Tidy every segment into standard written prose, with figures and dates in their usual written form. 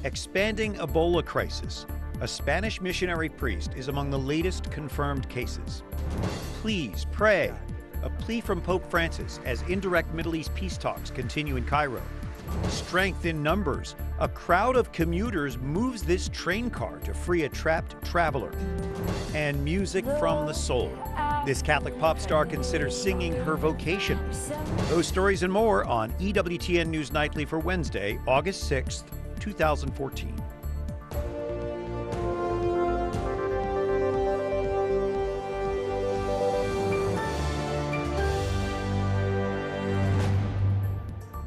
Expanding Ebola crisis. A Spanish missionary priest is among the latest confirmed cases. Please pray. A plea from Pope Francis as indirect Middle East peace talks continue in Cairo. Strength in numbers. A crowd of commuters moves this train car to free a trapped traveler. And music from the soul. This Catholic pop star considers singing her vocation. Those stories and more on EWTN News Nightly for Wednesday, August 6th, 2014.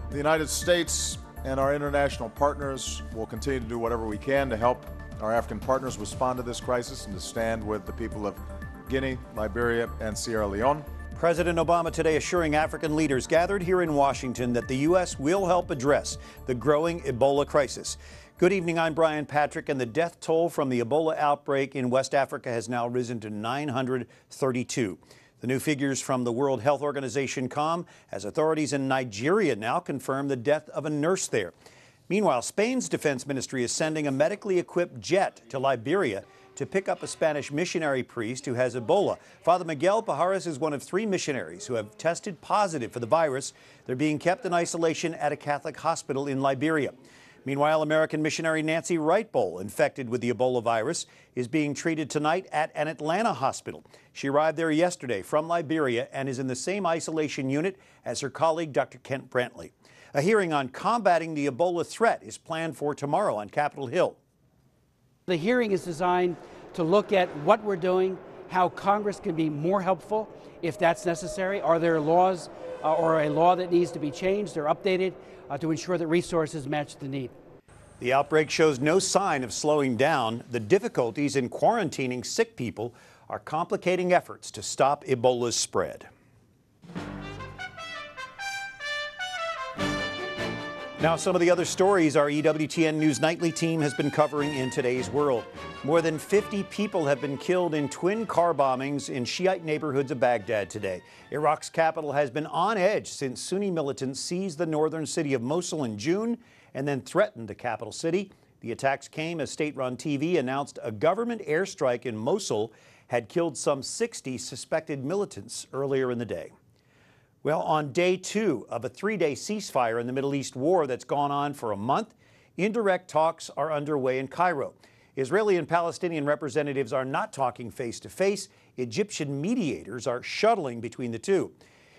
The United States and our international partners will continue to do whatever we can to help our African partners respond to this crisis and to stand with the people of Guinea, Liberia, and Sierra Leone. President Obama today assuring African leaders gathered here in Washington that the U.S. will help address the growing Ebola crisis. Good evening, I'm Brian Patrick, and the death toll from the Ebola outbreak in West Africa has now risen to 932. The new figures from the World Health Organization come as authorities in Nigeria now confirm the death of a nurse there. Meanwhile, Spain's defense ministry is sending a medically equipped jet to Liberia to pick up a Spanish missionary priest who has Ebola. Father Miguel Pajares is one of 3 missionaries who have tested positive for the virus. They're being kept in isolation at a Catholic hospital in Liberia. Meanwhile, American missionary Nancy Wright-Bowl, infected with the Ebola virus, is being treated tonight at an Atlanta hospital. She arrived there yesterday from Liberia and is in the same isolation unit as her colleague, Dr. Kent Brantley. A hearing on combating the Ebola threat is planned for tomorrow on Capitol Hill. The hearing is designed to look at what we're doing, how Congress can be more helpful if that's necessary. Are there laws or a law that needs to be changed or updated to ensure that resources match the need? The outbreak shows no sign of slowing down. The difficulties in quarantining sick people are complicating efforts to stop Ebola's spread. Now, some of the other stories our EWTN News Nightly team has been covering in today's world. More than 50 people have been killed in twin car bombings in Shiite neighborhoods of Baghdad today. Iraq's capital has been on edge since Sunni militants seized the northern city of Mosul in June and then threatened the capital city. The attacks came as state-run TV announced a government airstrike in Mosul had killed some 60 suspected militants earlier in the day. Well, on day 2 of a 3-day ceasefire in the Middle East war that's gone on for a month, indirect talks are underway in Cairo. Israeli and Palestinian representatives are not talking face-to-face. Egyptian mediators are shuttling between the two.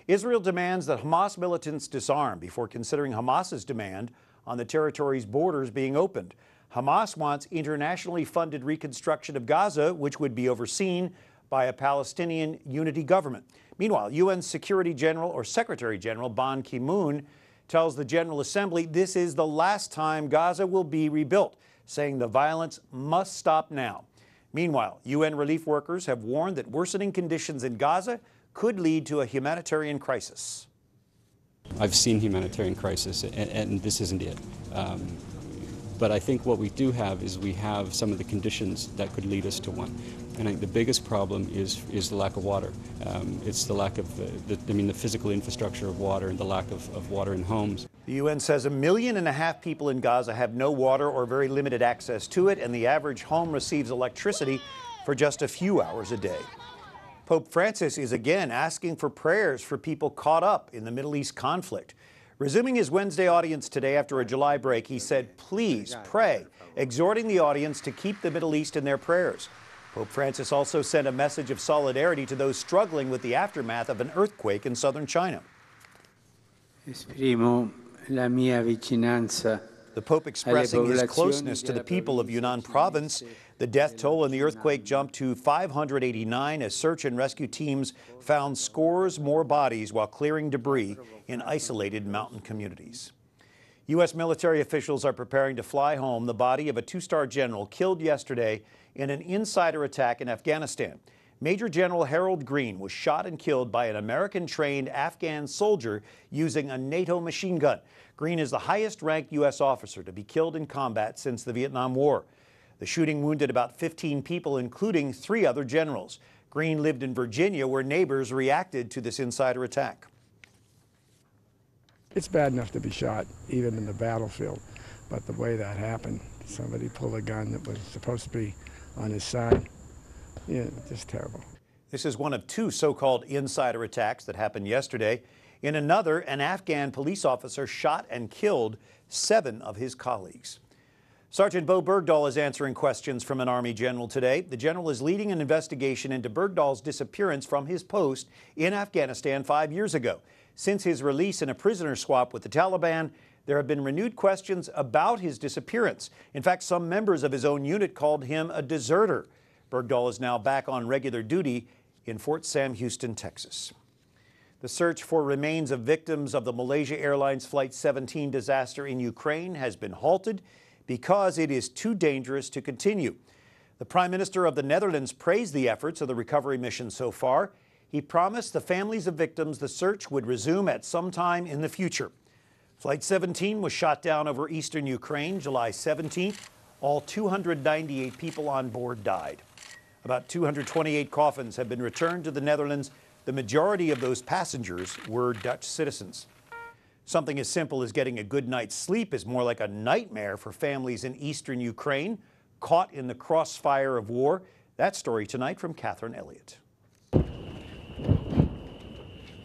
Israel demands that Hamas militants disarm before considering Hamas's demand on the territory's borders being opened. Hamas wants internationally funded reconstruction of Gaza, which would be overseen by a Palestinian unity government. Meanwhile, UN Secretary General Ban Ki-moon tells the General Assembly this is the last time Gaza will be rebuilt, saying the violence must stop now. Meanwhile, UN relief workers have warned that worsening conditions in Gaza could lead to a humanitarian crisis. I've seen humanitarian crisis, and this isn't it. But I think what we do have is we have some of the conditions that could lead us to one. And I think the biggest problem is the lack of water. It's the lack of the physical infrastructure of water and the lack of water in homes. The UN says 1.5 million people in Gaza have no water or very limited access to it, and the average home receives electricity for just a few hours a day. Pope Francis is again asking for prayers for people caught up in the Middle East conflict. Resuming his Wednesday audience today after a July break, he said, "Please pray," exhorting the audience to keep the Middle East in their prayers. Pope Francis also sent a message of solidarity to those struggling with the aftermath of an earthquake in southern China. Esprimo la mia vicinanza. The Pope expressing his closeness to the people of Yunnan province. The death toll in the earthquake jumped to 589 as search and rescue teams found scores more bodies while clearing debris in isolated mountain communities. U.S. military officials are preparing to fly home the body of a 2-star general killed yesterday in an insider attack in Afghanistan. Major General Harold Greene was shot and killed by an American-trained Afghan soldier using a NATO machine gun. Greene is the highest-ranked U.S. officer to be killed in combat since the Vietnam War. The shooting wounded about 15 people, including 3 other generals. Greene lived in Virginia, where neighbors reacted to this insider attack. It's bad enough to be shot, even in the battlefield. But the way that happened, somebody pulled a gun that was supposed to be on his side. Yeah, just terrible. This is one of two so-called insider attacks that happened yesterday. In another, an Afghan police officer shot and killed 7 of his colleagues. Sergeant Bo Bergdahl is answering questions from an Army general today. The general is leading an investigation into Bergdahl's disappearance from his post in Afghanistan 5 years ago. Since his release in a prisoner swap with the Taliban, there have been renewed questions about his disappearance. In fact, some members of his own unit called him a deserter. Bergdahl is now back on regular duty in Fort Sam Houston, Texas. The search for remains of victims of the Malaysia Airlines Flight 17 disaster in Ukraine has been halted because it is too dangerous to continue. The Prime Minister of the Netherlands praised the efforts of the recovery mission so far. He promised the families of victims the search would resume at some time in the future. Flight 17 was shot down over eastern Ukraine July 17th. All 298 people on board died. About 228 coffins have been returned to the Netherlands. The majority of those passengers were Dutch citizens. Something as simple as getting a good night's sleep is more like a nightmare for families in eastern Ukraine caught in the crossfire of war. That story tonight from Catherine Elliott.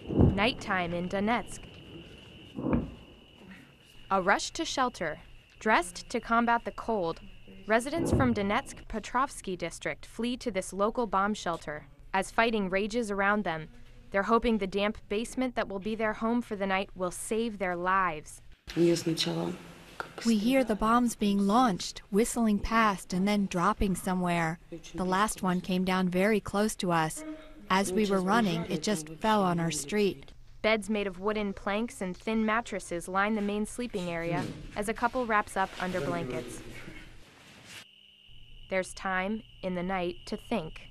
Nighttime in Donetsk. A rush to shelter. Dressed to combat the cold, residents from Donetsk Petrovsky district flee to this local bomb shelter. As fighting rages around them, they're hoping the damp basement that will be their home for the night will save their lives. We hear the bombs being launched, whistling past and then dropping somewhere. The last one came down very close to us. As we were running, it just fell on our street. Beds made of wooden planks and thin mattresses line the main sleeping area as a couple wraps up under blankets. There's time in the night to think.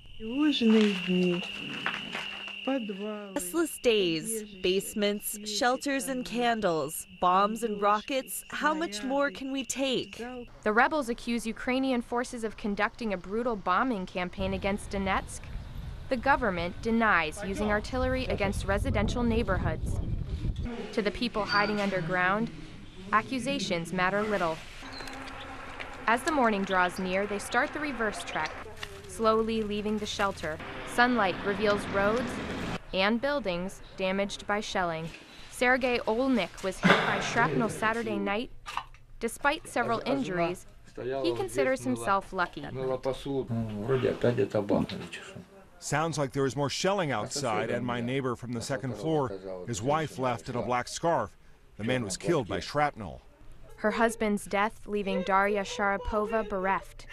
Restless days, basements, shelters and candles, bombs and rockets. How much more can we take? The rebels accuse Ukrainian forces of conducting a brutal bombing campaign against Donetsk. The government denies using artillery against residential neighborhoods. To the people hiding underground, accusations matter little. As the morning draws near, they start the reverse trek, slowly leaving the shelter. Sunlight reveals roads and buildings damaged by shelling. Sergei Olnik was hit by shrapnel Saturday night. Despite several injuries, he considers himself lucky. Sounds like there is more shelling outside, and my neighbor from the second floor, his wife left in a black scarf. The man was killed by shrapnel. Her husband's death leaving Darya Sharapova bereft.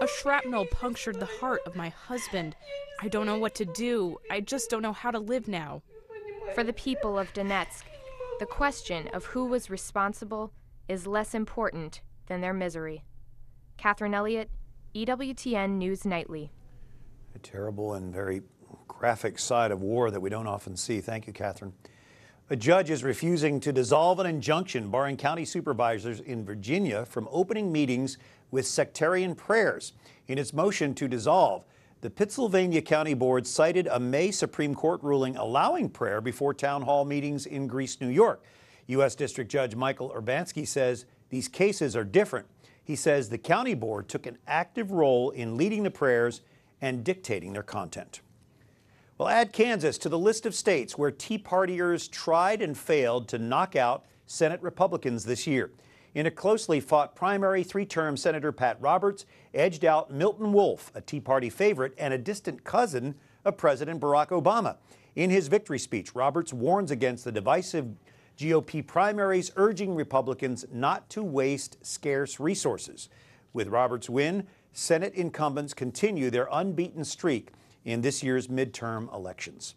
A shrapnel punctured the heart of my husband. I don't know what to do. I just don't know how to live now. For the people of Donetsk, the question of who was responsible is less important than their misery. Catherine Elliott, EWTN News Nightly. A terrible and very graphic side of war that we don't often see. Thank you, Catherine. A judge is refusing to dissolve an injunction barring county supervisors in Virginia from opening meetings with sectarian prayers. In its motion to dissolve, the Pittsylvania County Board cited a May Supreme Court ruling allowing prayer before town hall meetings in Greece, New York. U.S. District Judge Michael Urbanski says these cases are different. He says the county board took an active role in leading the prayers and dictating their content. Well, add Kansas to the list of states where Tea Partiers tried and failed to knock out Senate Republicans this year. In a closely fought primary, 3-term Senator Pat Roberts edged out Milton Wolf, a Tea Party favorite and a distant cousin of President Barack Obama. In his victory speech, Roberts warns against the divisive GOP primaries, urging Republicans not to waste scarce resources. With Roberts' win, Senate incumbents continue their unbeaten streak in this year's midterm elections.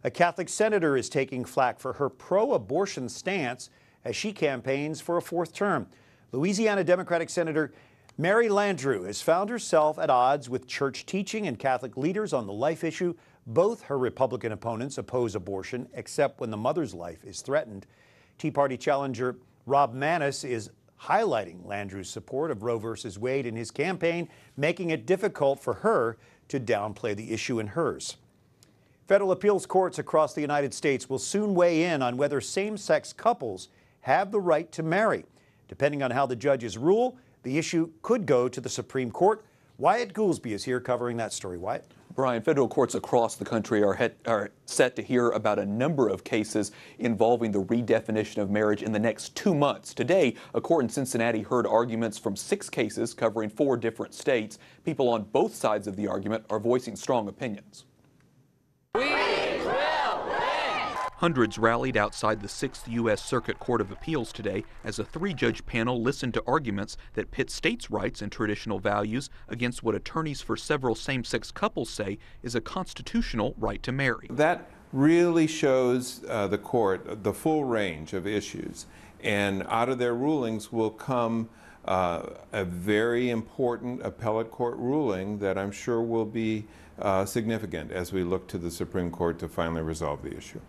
A Catholic senator is taking flack for her pro-abortion stance as she campaigns for a 4th term. Louisiana Democratic Senator Mary Landrieu has found herself at odds with church teaching and Catholic leaders on the life issue. Both her Republican opponents oppose abortion, except when the mother's life is threatened. Tea Party challenger Rob Maness is highlighting Landrieu's support of Roe v. Wade in his campaign, making it difficult for her to downplay the issue in hers. Federal appeals courts across the United States will soon weigh in on whether same-sex couples have the right to marry. Depending on how the judges rule, the issue could go to the Supreme Court. Wyatt Goolsby is here covering that story. Wyatt? Brian, federal courts across the country are set to hear about a number of cases involving the redefinition of marriage in the next 2 months. Today, a court in Cincinnati heard arguments from 6 cases covering 4 different states. People on both sides of the argument are voicing strong opinions. Hundreds rallied outside the 6th U.S. Circuit Court of Appeals today as a 3-judge panel listened to arguments that pit states' rights and traditional values against what attorneys for several same-sex couples say is a constitutional right to marry. That really shows the court the full range of issues, and out of their rulings will come a very important appellate court ruling that I'm sure will be significant as we look to the Supreme Court to finally resolve the issue.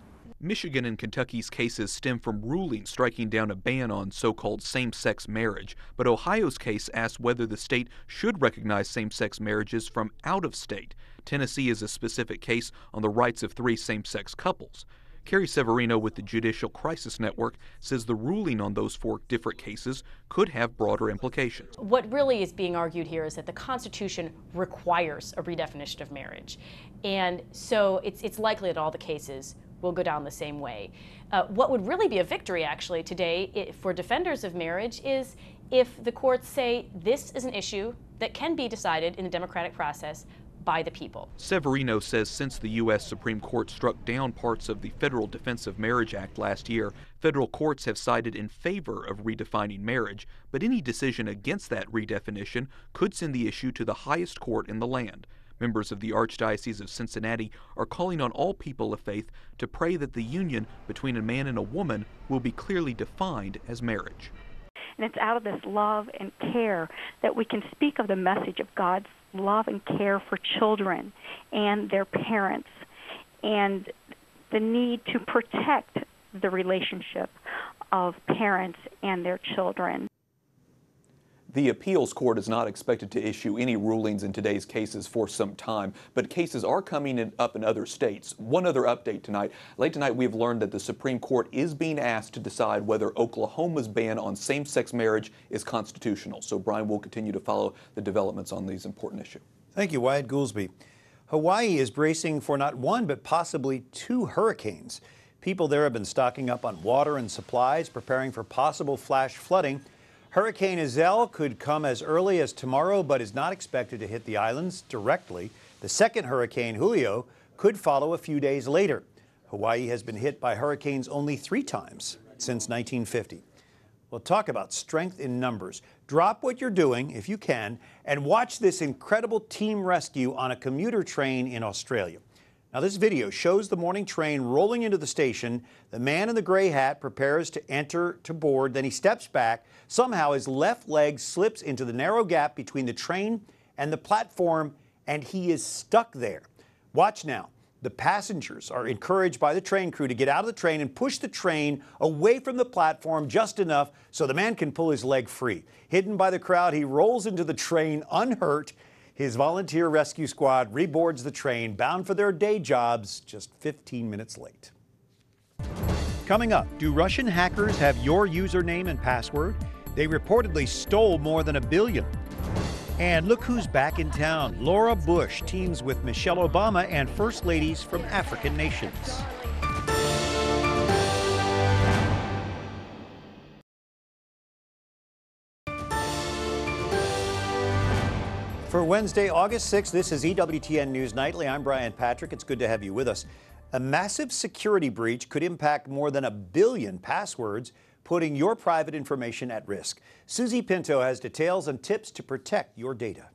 Michigan and Kentucky's cases stem from rulings striking down a ban on so-called same-sex marriage, but Ohio's case asks whether the state should recognize same-sex marriages from out of state. Tennessee is a specific case on the rights of 3 same-sex couples. Carrie Severino with the Judicial Crisis Network says the ruling on those 4 different cases could have broader implications. What really is being argued here is that the Constitution requires a redefinition of marriage. And so it's likely that all the cases will go down the same way. What would really be a victory actually today for defenders of marriage is if the courts say this is an issue that can be decided in the democratic process by the people. Severino says since the U.S. Supreme Court struck down parts of the Federal Defense of Marriage Act last year, federal courts have sided in favor of redefining marriage, but any decision against that redefinition could send the issue to the highest court in the land. Members of the Archdiocese of Cincinnati are calling on all people of faith to pray that the union between a man and a woman will be clearly defined as marriage. And it's out of this love and care that we can speak of the message of God's love and care for children and their parents, and the need to protect the relationship of parents and their children. The appeals court is not expected to issue any rulings in today's cases for some time, but cases are coming up in other states. One other update tonight. Late tonight, we've learned that the Supreme Court is being asked to decide whether Oklahoma's ban on same-sex marriage is constitutional. So, Brian, we'll continue to follow the developments on these important issues. Thank you, Wyatt Goolsby. Hawaii is bracing for not 1, but possibly 2 hurricanes. People there have been stocking up on water and supplies, preparing for possible flash flooding. Hurricane Iselle could come as early as tomorrow, but is not expected to hit the islands directly. The second hurricane, Julio, could follow a few days later. Hawaii has been hit by hurricanes only 3 times since 1950. We'll talk about strength in numbers. Drop what you're doing, if you can, and watch this incredible team rescue on a commuter train in Australia. Now, this video shows the morning train rolling into the station. The man in the gray hat prepares to enter to board. Then he steps back. Somehow his left leg slips into the narrow gap between the train and the platform, and he is stuck there. Watch now. The passengers are encouraged by the train crew to get out of the train and push the train away from the platform just enough so the man can pull his leg free. Hidden by the crowd, he rolls into the train unhurt. His volunteer rescue squad reboards the train, bound for their day jobs, just 15 minutes late. Coming up, do Russian hackers have your username and password? They reportedly stole more than $1 billion. And look who's back in town. Laura Bush teams with Michelle Obama and First Ladies from African nations. For Wednesday, August 6th, this is EWTN News Nightly. I'm Brian Patrick. It's good to have you with us. A massive security breach could impact more than 1 billion passwords, putting your private information at risk. Susie Pinto has details and tips to protect your data.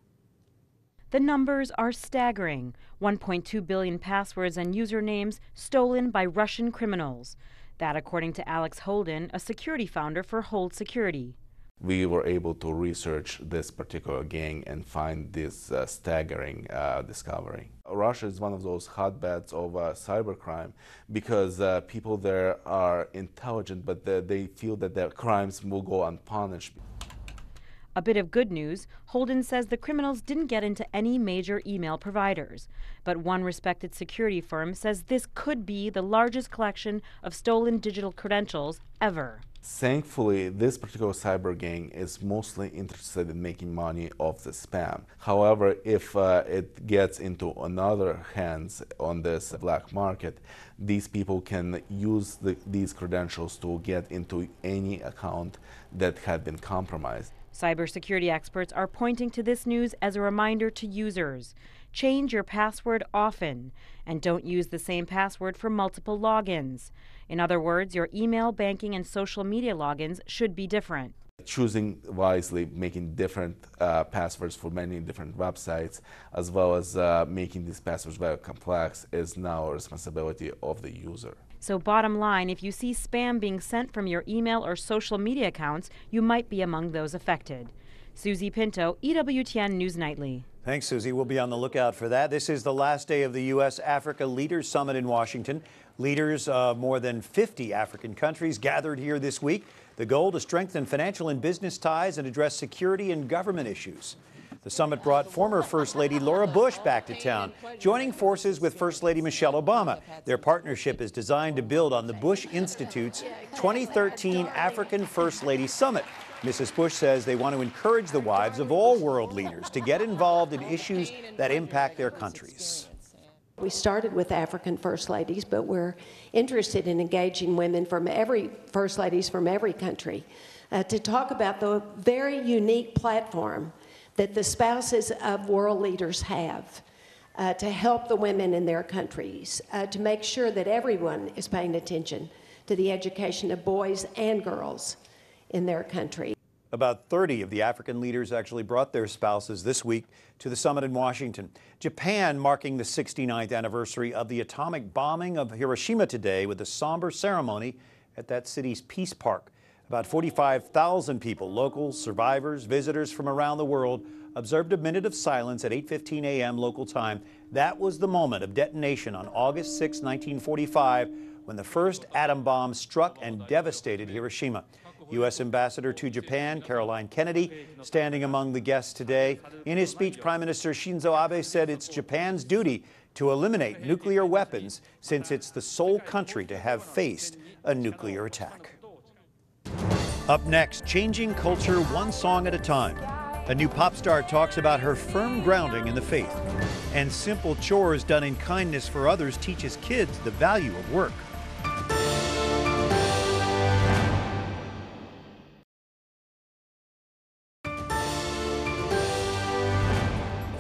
The numbers are staggering. 1.2 billion passwords and usernames stolen by Russian criminals. That according to Alex Holden, a security founder for Hold Security. We were able to research this particular gang and find this staggering discovery. Russia is one of those hotbeds of cybercrime because people there are intelligent, but they feel that their crimes will go unpunished. A bit of good news, Holden says the criminals didn't get into any major email providers. But one respected security firm says this could be the largest collection of stolen digital credentials ever. Thankfully, this particular cyber gang is mostly interested in making money off the spam. However, if it gets into another hands on this black market, these people can use these credentials to get into any account that had been compromised. Cybersecurity experts are pointing to this news as a reminder to users. Change your password often, and don't use the same password for multiple logins. In other words, your email, banking, and social media logins should be different. Choosing wisely, making different passwords for many different websites, as well as making these passwords very complex, is now a responsibility of the user. So bottom line, if you see spam being sent from your email or social media accounts, you might be among those affected. Susie Pinto, EWTN News Nightly. Thanks, Susie. We'll be on the lookout for that. This is the last day of the US-Africa Leaders Summit in Washington. Leaders of more than 50 African countries gathered here this week. The goal to strengthen financial and business ties and address security and government issues. The summit brought former First Lady Laura Bush back to town, joining forces with First Lady Michelle Obama. Their partnership is designed to build on the Bush Institute's 2013 African First Lady Summit. Mrs. Bush says they want to encourage the wives of all world leaders to get involved in issues that impact their countries. We started with African First Ladies, but we're interested in engaging women from First Ladies from every country to talk about the very unique platform that the spouses of world leaders have to help the women in their countries, to make sure that everyone is paying attention to the education of boys and girls in their country. About 30 of the African leaders actually brought their spouses this week to the summit in Washington. Japan marking the 69th anniversary of the atomic bombing of Hiroshima today with a somber ceremony at that city's Peace Park. About 45,000 people, locals, survivors, visitors from around the world, observed a minute of silence at 8:15 a.m. local time. That was the moment of detonation on August 6, 1945, when the first atom bomb struck and devastated Hiroshima. U.S. Ambassador to Japan, Caroline Kennedy, standing among the guests today. In his speech, Prime Minister Shinzo Abe said it's Japan's duty to eliminate nuclear weapons since it's the sole country to have faced a nuclear attack. Up next, changing culture one song at a time. A new pop star talks about her firm grounding in the faith. And simple chores done in kindness for others teaches kids the value of work.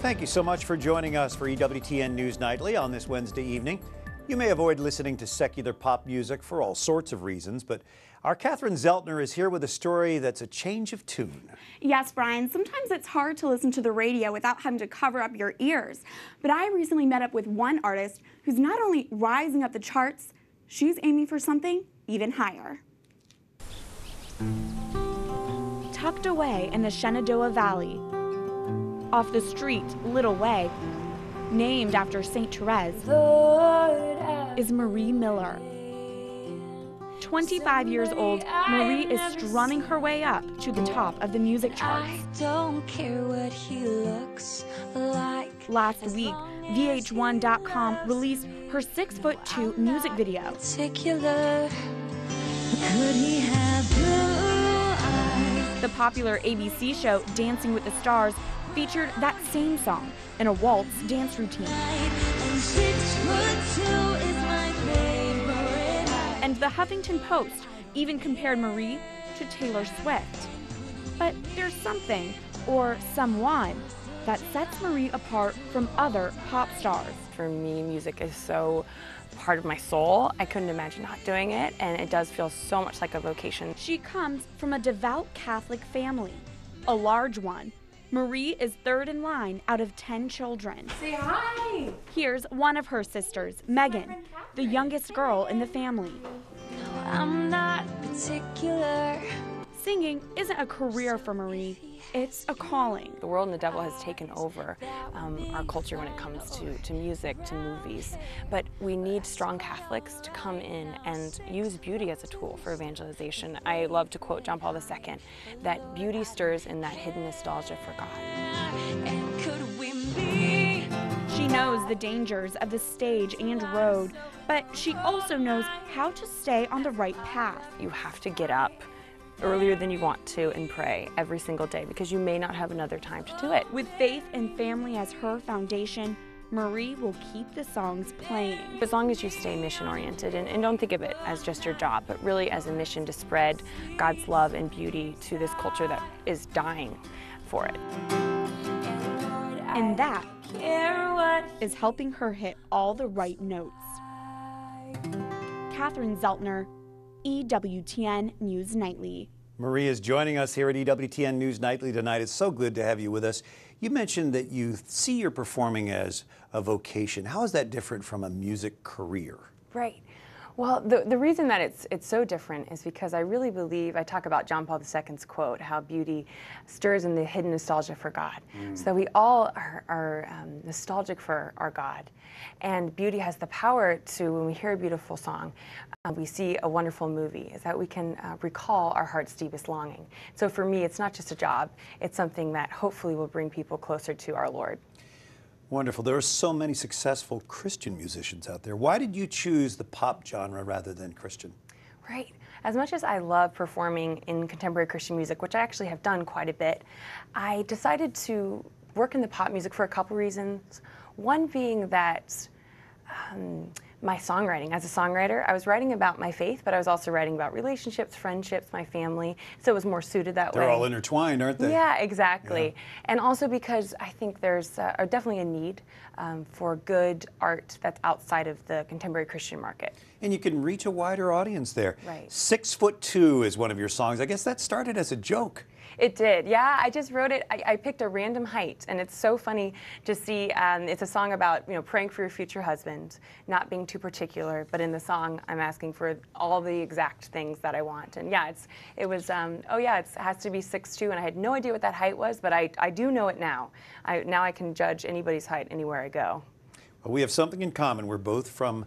Thank you so much for joining us for EWTN News Nightly on this Wednesday evening. You may avoid listening to secular pop music for all sorts of reasons, but our Catherine Szeltner is here with a story that's a change of tune. Yes, Brian, sometimes it's hard to listen to the radio without having to cover up your ears. But I recently met up with one artist who's not only rising up the charts, she's aiming for something even higher. Tucked away in the Shenandoah Valley, off the street Little Way, named after St. Therese, is Marie Miller. 25 years old, Marie is strumming her way up to the top of the music charts. I don't care what he looks like. Last week, VH1.com released her 6'2" music video. Could he have blue eyes? The popular ABC show Dancing with the Stars featured that same song in a waltz dance routine. And the Huffington Post even compared Marie to Taylor Swift. But there's something, or someone, that sets Marie apart from other pop stars. For me, music is so part of my soul. I couldn't imagine not doing it, and it does feel so much like a vocation. She comes from a devout Catholic family, a large one. Marie is third in line out of 10 children. Say hi! Here's one of her sisters, Megan, the youngest girl in the family. No, I'm not particular. Singing isn't a career for Marie, it's a calling. The world and the devil has taken over our culture when it comes to music, to movies. But we need strong Catholics to come in and use beauty as a tool for evangelization. I love to quote John Paul II, that beauty stirs in that hidden nostalgia for God. And could we be? She knows the dangers of the stage and road, but she also knows how to stay on the right path. You have to get up earlier than you want to and pray every single day because you may not have another time to do it. With faith and family as her foundation, Marie will keep the songs playing. As long as you stay mission-oriented and don't think of it as just your job, but really as a mission to spread God's love and beauty to this culture that is dying for it. And that is helping her hit all the right notes. Catherine Szeltner, EWTN News Nightly. Marie is joining us here at EWTN News Nightly tonight. It's so good to have you with us. You mentioned that you see your performing as a vocation. How is that different from a music career? Right. Well, the reason that it's so different is because I really believe, I talk about John Paul II's quote, how beauty stirs in the hidden nostalgia for God. So that we all are nostalgic for our God. And beauty has the power to, when we hear a beautiful song, we see a wonderful movie, is that we can recall our heart's deepest longing. So for me, it's not just a job, it's something that hopefully will bring people closer to our Lord. Wonderful. There are so many successful Christian musicians out there. Why did you choose the pop genre rather than Christian? Right. As much as I love performing in contemporary Christian music, which I actually have done quite a bit, I decided to work in the pop music for a couple reasons. One being that my songwriting. As a songwriter, I was writing about my faith, but I was also writing about relationships, friendships, my family, so it was more suited that way. They're all intertwined, aren't they? Yeah, exactly. Yeah. And also because I think there's definitely a need for good art that's outside of the contemporary Christian market. And you can reach a wider audience there. Right. 6'2" is one of your songs. I guess that started as a joke. It did, yeah. I just wrote it. I picked a random height, and it's so funny to see. It's a song about praying for your future husband, not being too particular. But in the song, I'm asking for all the exact things that I want. And yeah, it has to be 6'2", and I had no idea what that height was, but I do know it now. Now I can judge anybody's height anywhere I go. Well, we have something in common. We're both from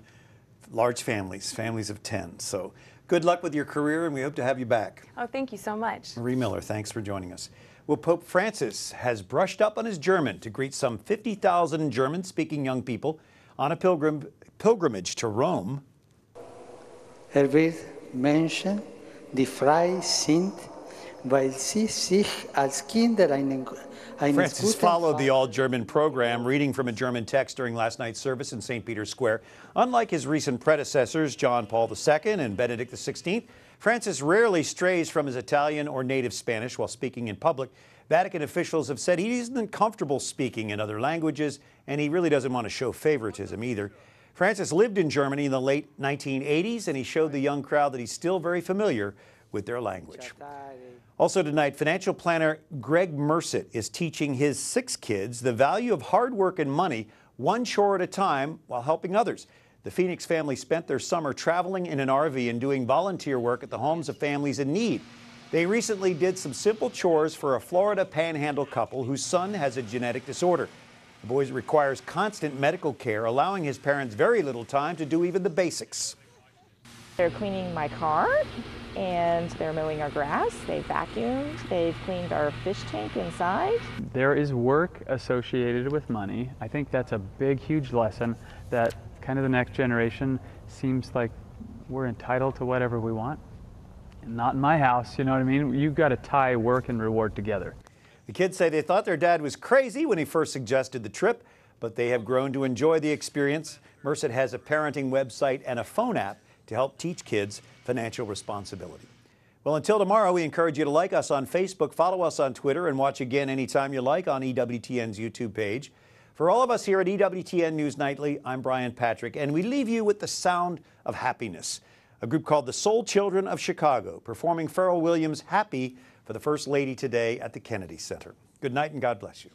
large families of 10. So good luck with your career, and we hope to have you back. Oh, thank you so much. Marie Miller, thanks for joining us. Well, Pope Francis has brushed up on his German to greet some 50,000 German-speaking young people on a pilgrimage to Rome. Wird Menschen, die frei sind, weil sie sich als Kinder Francis followed the all-German program, reading from a German text during last night's service in St. Peter's Square. Unlike his recent predecessors, John Paul II and Benedict XVI, Francis rarely strays from his Italian or native Spanish while speaking in public. Vatican officials have said he isn't comfortable speaking in other languages, and he really doesn't want to show favoritism either. Francis lived in Germany in the late 1980s, and he showed the young crowd that he's still very familiar with their language. Also tonight, financial planner Greg Mercett is teaching his 6 kids the value of hard work and money, one chore at a time, while helping others. The Phoenix family spent their summer traveling in an RV and doing volunteer work at the homes of families in need. They recently did some simple chores for a Florida panhandle couple whose son has a genetic disorder. The boy requires constant medical care, allowing his parents very little time to do even the basics. They're cleaning my car, and they're mowing our grass, they've vacuumed, they've cleaned our fish tank inside. There is work associated with money. I think that's a big, huge lesson that kind of the next generation seems like we're entitled to whatever we want. Not in my house, you know what I mean? You've got to tie work and reward together. The kids say they thought their dad was crazy when he first suggested the trip, but they have grown to enjoy the experience. Merced has a parenting website and a phone app to help teach kids financial responsibility. Well, until tomorrow, we encourage you to like us on Facebook, follow us on Twitter, and watch again anytime you like on EWTN's YouTube page. For all of us here at EWTN News Nightly, I'm Brian Patrick, and we leave you with the sound of happiness. A group called the Soul Children of Chicago, performing Pharrell Williams' Happy for the First Lady today at the Kennedy Center. Good night and God bless you.